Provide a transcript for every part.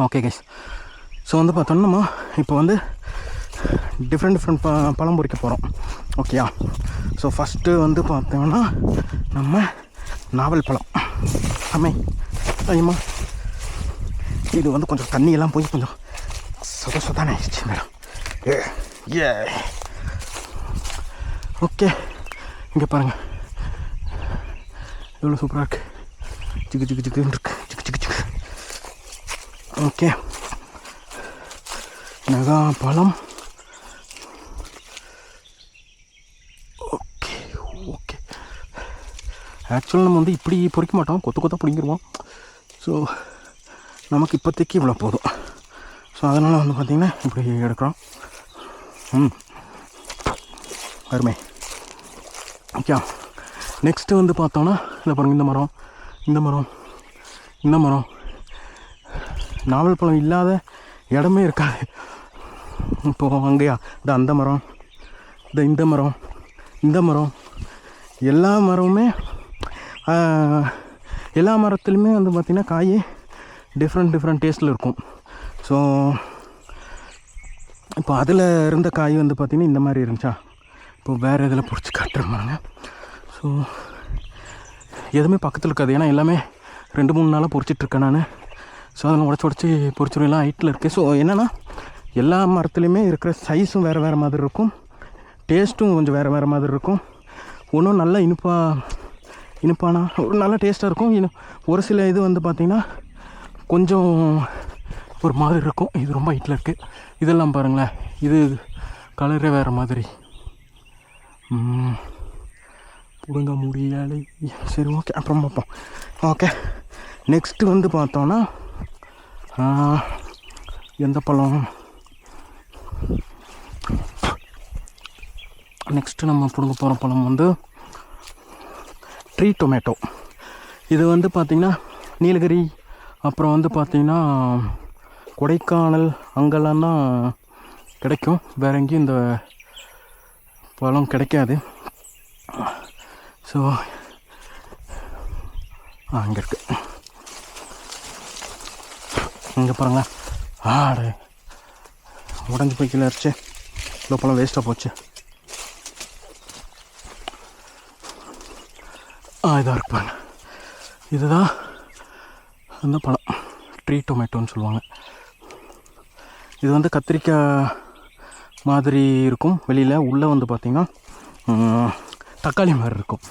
Okay guys, so வந்து பார்த்தோன்னா நம்ம இப்போ வந்து டிஃப்ரெண்ட் பழம் பொறிக்க போகிறோம். ஓகேயா? ஸோ ஃபஸ்ட்டு வந்து பார்த்தோம்னா நம்ம நாவல் பழம். ஐயம்மா, இது வந்து கொஞ்சம் தண்ணியெல்லாம் போய் கொஞ்சம் சொதானே ஆயிடுச்சு மேடம். ஏ ஓகே, இங்கே பாருங்கள் எவ்வளோ சூப்பராக இருக்குது. ஜிகு ஜிகு ஜிகுன்னு இருக்கு. ஜிகு ஜிகு ஜிகு. ஓகே, நகா பழம். ஓகே ஓகே, ஆக்சுவலாக நம்ம வந்து இப்படி பொறிக்க மாட்டோம், கொத்த பிடிங்கிடுவோம். ஸோ நமக்கு இப்போதைக்கு இவ்வளோ போதும். ஸோ அதனால் வந்து பார்த்திங்கன்னா இப்படி எடுக்கிறோம். அருமை. ஓகே, நெக்ஸ்ட்டு வந்து பார்த்தோன்னா இதை பாருங்கள், இந்த மரம் நாவல் பழம் இல்லாத இடமே இருக்காது. இப்போது அங்கேயா அந்த மரம், இந்த மரம் எல்லா மரமுமே எல்லா மரத்துலையுமே வந்து பார்த்திங்கன்னா காய் டிஃப்ரெண்ட் டேஸ்ட்டில் இருக்கும். ஸோ இப்போ அதில் இருந்த காய் வந்து பார்த்திங்கன்னா இந்த மாதிரி இருந்துச்சா, இப்போ வேறு இதில் பிடிச்சி காட்டுறாங்க. ஸோ எதுவுமே பக்கத்தில் இருக்காது, ஏன்னா எல்லாமே 2-3 நாளாக பொறிச்சிட்ருக்கேன் நான். ஸோ அதெல்லாம் உடச்சி பொறிச்சிடலாம் ஹைட்டில் இருக்குது. ஸோ என்னென்னா எல்லா மரத்துலேயுமே இருக்கிற சைஸும் வேறு மாதிரி இருக்கும், டேஸ்ட்டும் கொஞ்சம் வேறு மாதிரி இருக்கும். ஒன்றும் நல்லா இனிப்பானா ஒரு நல்ல டேஸ்ட்டாக இருக்கும். இன்னும் ஒரு சில இது வந்து பார்த்திங்கன்னா கொஞ்சம் ஒரு மாதிரி இருக்கும். இது ரொம்ப ஹைட்டில் இருக்குது. இதெல்லாம் பாருங்களேன், இது கலரே வேறு மாதிரி. பிடுங்க முடியலை. சரி ஓகே, அப்புறம் பார்ப்போம். ஓகே, நெக்ஸ்ட்டு வந்து பார்த்தோன்னா எந்த பழம் நெக்ஸ்ட்டு நம்ம பிடுங்க போகிற பழம் வந்து ட்ரீ டொமேட்டோ. இது வந்து பார்த்திங்கன்னா நீலகிரி, அப்புறம் வந்து பார்த்திங்கன்னா கொடைக்கானல் அங்கெல்லாம் தான் கிடைக்கும். வேறு எங்கேயும் இந்த பழம் கிடைக்காது. ஸோ அங்கே இருக்குது. இங்கே பாருங்களேன், ஆடு உடஞ்சி போய் கீழே அரைச்சி இவ்வளோ பழம் வேஸ்ட்டாக போச்சு. இதாக இருப்பாங்க. இதுதான் அந்த பழம், ட்ரீ டொமேட்டோன்னு சொல்லுவாங்க. இது வந்து கத்திரிக்காய் மாதிரி இருக்கும் வெளியில், உள்ளே வந்து பார்த்திங்கன்னா தக்காளி மாதிரி இருக்கும்.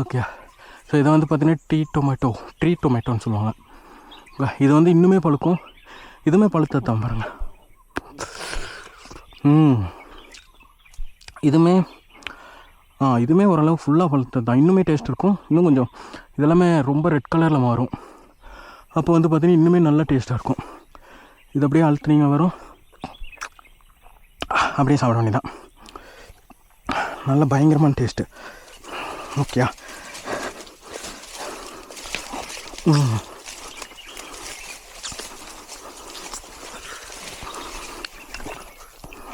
ஓகே, ஸோ இதை வந்து பார்த்திங்கன்னா ட்ரீ டொமேட்டோன்னு சொல்லுவாங்க. இது வந்து இன்னுமே பழுக்கும், இதுவுமே பழுத்தது தான் பாருங்கள். இதுவுமே ஓரளவு ஃபுல்லாக பழுத்தது தான், இன்னுமே டேஸ்ட் இருக்கும். இன்னும் கொஞ்சம் இதெல்லாமே ரொம்ப ரெட் கலரில் மாறும். அப்போ வந்து பார்த்திங்கன்னா இன்னுமே நல்ல டேஸ்ட்டாக இருக்கும். இது அப்படியே அழுத்துனீங்க வரும், அப்படியே சாப்பிட வேண்டியதான். நல்ல பயங்கரமான டேஸ்ட்டு. Okay,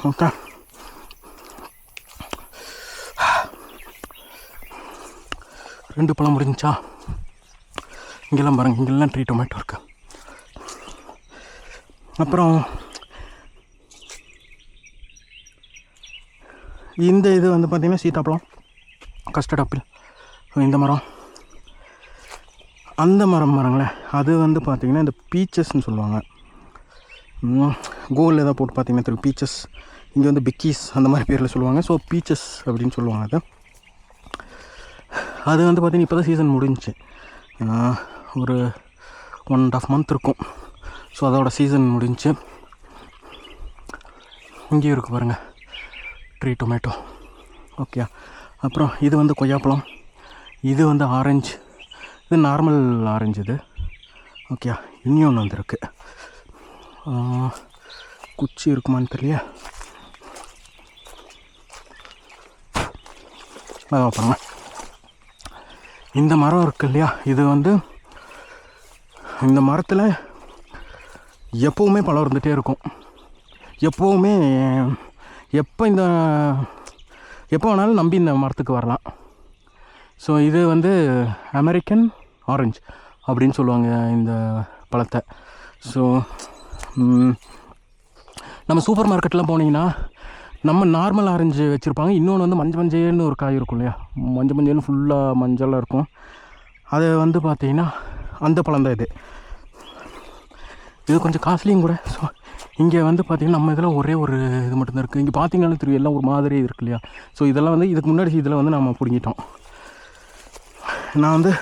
okay. ரெண்டு பழம் முடிஞ்சிச்சா? இங்கெல்லாம் பாருங்கள், இங்கெல்லாம் ட்ரீ டொமேட்டோ இருக்குது. அப்புறம் இந்த இது வந்து பார்த்திங்கன்னா சீத்தாப்பழம், கஸ்டர்ட் ஆப்பிள். இந்த மரம், அந்த மரங்களேன், அது வந்து பார்த்திங்கன்னா இந்த பீச்சஸ்ன்னு சொல்லுவாங்க. கோல்டில் எதாவது போட்டு பார்த்திங்கன்னா தெரியும், பீச்சஸ். இங்கே வந்து பிக்கீஸ் அந்த மாதிரி பேரில் சொல்லுவாங்க. ஸோ பீச்சஸ் அப்படின்னு சொல்லுவாங்க. அது வந்து பார்த்திங்கன்னா இப்போ தான் சீசன் முடிஞ்சிச்சு, ஒரு 1.5 month இருக்கும். ஸோ அதோடய சீசன் முடிஞ்சிச்சு. இங்கேயும் இருக்குது பாருங்கள் ட்ரீ டொமேட்டோ. ஓகே, அப்புறம் இது வந்து கொய்யாப்பழம், இது வந்து ஆரஞ்சு, இது நார்மல் ஆரஞ்சு இது. ஓகே, இன்னொன்று வந்துருக்கு, குச்சி இருக்குமான்னு தெரியல. பாருங்க, இந்த மரம் இருக்குது இல்லையா, இது வந்து இந்த மரத்தில் எப்போவுமே பழம் இருந்துகிட்டே இருக்கும். எப்போவுமே எப்போ வேணாலும் நம்பி இந்த மரத்துக்கு வரலாம். ஸோ இது வந்து அமெரிக்கன் ஆரஞ்சு அப்படின்னு சொல்லுவாங்க இந்த பழத்தை. ஸோ நம்ம சூப்பர் மார்க்கெட்லாம் போனீங்கன்னா நம்ம நார்மல் ஆரஞ்சு வச்சுருப்பாங்க, இன்னொன்று வந்து மஞ்சள்னு ஒரு காய் இருக்கும் இல்லையா, மஞ்சள்னு ஃபுல்லாக மஞ்சளாக இருக்கும். அது வந்து பார்த்திங்கன்னா அந்த பழம் தான் இது கொஞ்சம் காஸ்ட்லியும் கூட. ஸோ இங்கே வந்து பார்த்திங்கன்னா நம்ம இதில் ஒரே ஒரு இது மட்டும்தான் இருக்குது. இங்கே பார்த்திங்கனாலும் தெரியும் எல்லாம் ஒரு மாதிரி இருக்குது இல்லையா. ஸோ இதெல்லாம் வந்து இதுக்கு முன்னாடி இதில் வந்து நம்ம பிடுங்கிட்டோம். நான் வந்து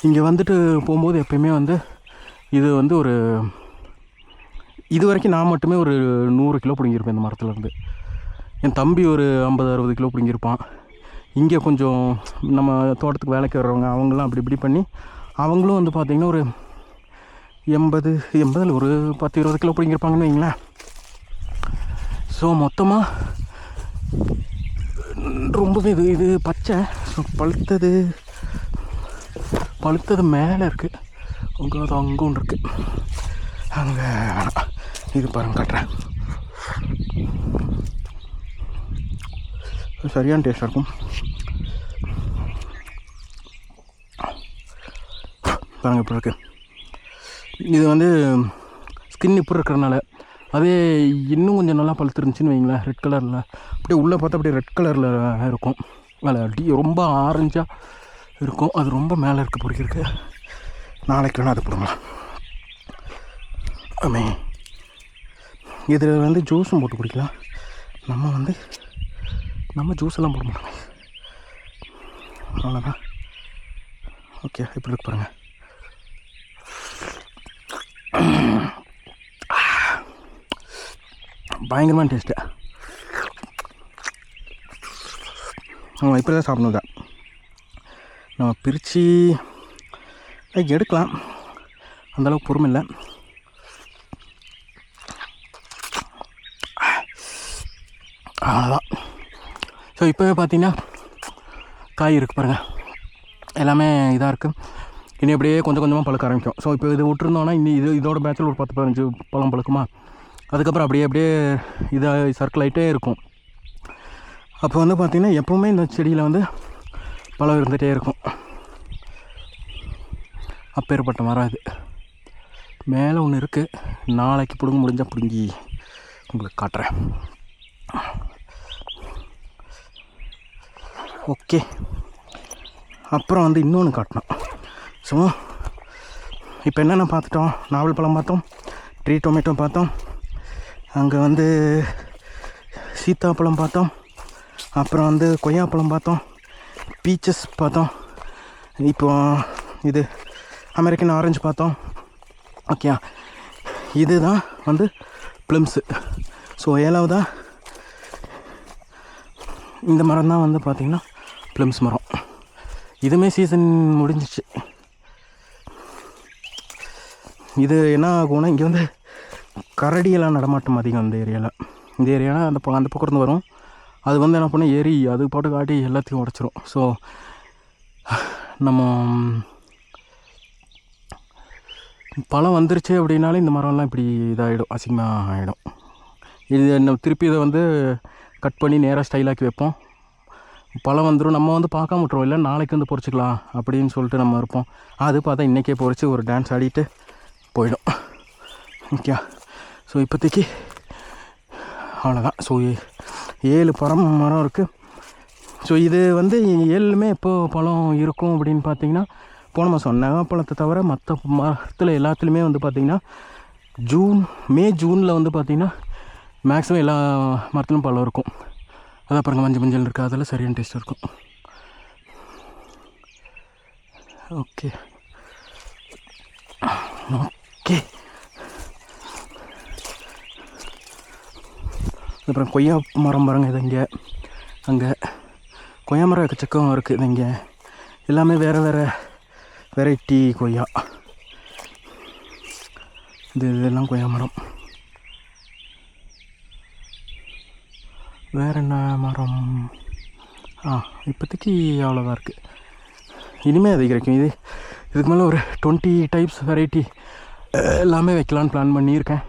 இங்கே வந்துட்டு போகும்போது எப்பயுமே வந்து இது வந்து ஒரு இது வரைக்கும் நான் மட்டுமே ஒரு 100 கிலோ பிடுங்கியிருப்பேன் இந்த மரத்துலேருந்து. என் தம்பி ஒரு 50-60 கிலோ பிடுங்கியிருப்பான். இங்கே கொஞ்சம் நம்ம தோட்டத்துக்கு வேலைக்கு வர்றவங்க அவங்களாம் அப்படி இப்படி பண்ணி அவங்களும் வந்து பார்த்திங்கன்னா ஒரு 80 ஒரு 10-20 கிலோ பிடிங்கிருப்பாங்கன்னு வைங்களேன். ஸோ மொத்தமாக ரொம்பவே இது பச்சை. ஸோ பழுத்தது மேலே இருக்குது, அது அங்கே ஒன்று இருக்குது. அங்கே இது பாருங்க காட்டுறேன். சரியான டேஸ்ட்டாக இருக்கும். பாருங்கள் இப்போ இருக்குது. இது வந்து ஸ்கின் இப்போ இருக்கிறனால அதே இன்னும் கொஞ்சம் நல்லா பழுத்துருந்துச்சின்னு வைங்களேன், ரெட் கலரில் அப்படியே உள்ளே பார்த்தா அப்படியே ரெட் கலரில் இருக்கும். அதில் ரொம்ப ஆரஞ்சாக இருக்கும். அது ரொம்ப மேலே இருக்குது பிடிக்கிறதுக்கு. நாளைக்கு வேணால் அது போடுங்களா. ஆமே இதில் வந்து ஜூஸும் போட்டு குடிக்கலாம். நம்ம ஜூஸ் எல்லாம் போட மாட்டோங்க. அவ்வளோதான். ஓகே, இப்படி இருக்கு பாருங்கள். பயங்கரமான டேஸ்ட்டு. நம்ம இப்படி தான் சாப்பிடணும் தான். நம்ம பிரித்து எடுக்கலாம், அந்தளவுக்கு பொறுமை இல்லை. அவ்வளோதான். ஸோ இப்போவே பார்த்தீங்கன்னா காய் இருக்குது பாருங்கள், எல்லாமே இதாக இருக்குது. இனி அப்படியே கொஞ்சம் கொஞ்சமாக பழுக்க ஆரம்பிக்கும். ஸோ இப்போ இது விட்டுருந்தோன்னா இதோட பேட்சில் ஒரு 10-15 பழம் பழுக்குமா, அதுக்கப்புறம் அப்படியே இதாக சர்க்கிள் ஆகிட்டே இருக்கும். அப்போ வந்து பார்த்திங்கன்னா எப்போவுமே இந்த செடியில் வந்து பழம் இருந்துகிட்டே இருக்கும். அப்பேற்பட்ட மரம் இது. மேலே ஒன்று இருக்குது, நாளைக்கு பிடுங்க முடிஞ்சால் பிடுங்கி உங்களுக்கு காட்டுறேன். ஓகே, அப்புறம் வந்து இன்னொன்று காட்டணும். ஸோ இப்போ என்னென்ன பார்த்துட்டோம், நாவல் பழம் பார்த்தோம், ட்ரீ டொமேட்டோ பார்த்தோம், அங்கே வந்து சீத்தாப்பழம் பார்த்தோம், அப்புறம் வந்து கொய்யாப்பழம் பார்த்தோம், பீச்சஸ் பார்த்தோம், இப்போ இது அமெரிக்கன் ஆரஞ்சு பார்த்தோம். ஓகே, இதுதான் வந்து ப்ளம்ஸு. ஸோ 7வதா இந்த மரம் தான் வந்து பார்த்திங்கன்னா ப்ளம்ஸ் மரம். இதுவுமே சீசன் முடிஞ்சிச்சு. இது என்ன ஆகும்னா, இங்கே வந்து கரடியெல்லாம் நடமாட்டம் அதிகம் இந்த ஏரியாவில். இந்த ஏரியாவில் அந்த பக்கம் இருந்து வரும். அது வந்து என்ன பண்ணால் ஏறி அது போட்டு காட்டி எல்லாத்தையும் உடச்சிரும். ஸோ நம்ம பழம் வந்துருச்சு அப்படின்னாலே இந்த மரம்லாம் இப்படி இதாகிடும், அசிங்கமாக ஆகிடும். இது நம்ம திருப்பி இதை வந்து கட் பண்ணி நேராக ஸ்டைலாக்கி வைப்போம். பழம் வந்துடும், நம்ம வந்து பார்க்காம விட்ருவோம், இல்லை நாளைக்கு வந்து பொறிச்சிக்கலாம் அப்படின்னு சொல்லிட்டு நம்ம இருப்போம். அது பார்த்தா இன்றைக்கே பொறிச்சு ஒரு டான்ஸ் ஆடிட்டு போயிடும். ஓகே, ஸோ இப்போதைக்கு அவ்வளோதான். ஸோ 7 மரம் இருக்குது. ஸோ இது வந்து 7லுமே எப்போது பழம் இருக்கும் அப்படின்னு பார்த்தீங்கன்னா, போன மாதம் நவாப்பழத்தை தவிர மற்ற மரத்தில் எல்லாத்துலேயுமே வந்து பார்த்திங்கன்னா ஜூனில் வந்து பார்த்திங்கன்னா மேக்ஸிமம் எல்லா மரத்துலையும் பழம் இருக்கும். அதான் பாருங்கள், மஞ்சள் இருக்குது, அதெல்லாம் சரியான டேஸ்ட்டாக இருக்கும். ஓகே ஓகே அப்புறம் கொய்யா மரம் பாருங்கள். இது இங்கே அங்கே கொய்யா மரம் எக்கச்சக்கம் இருக்குது. இது இங்கே எல்லாமே வேறு வெரைட்டி கொய்யா. இதெல்லாம் கொய்யா மரம். வேறு என்ன மரம்? இப்போதைக்கு அவ்வளோதான் இருக்குது. இனிமேல் அதிகரிக்கும். இதுக்கு மேலே ஒரு 20 டைப்ஸ் வெரைட்டி எல்லாமே வைக்கலான்னு பிளான் பண்ணியிருக்கேன்.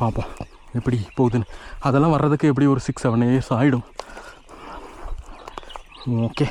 பார்ப்போம் எப்படி போகுதுன்னு. அதெல்லாம் வர்றதுக்கு எப்படி ஒரு 6-7 இயர்ஸ் ஆகிடும். ஓகே,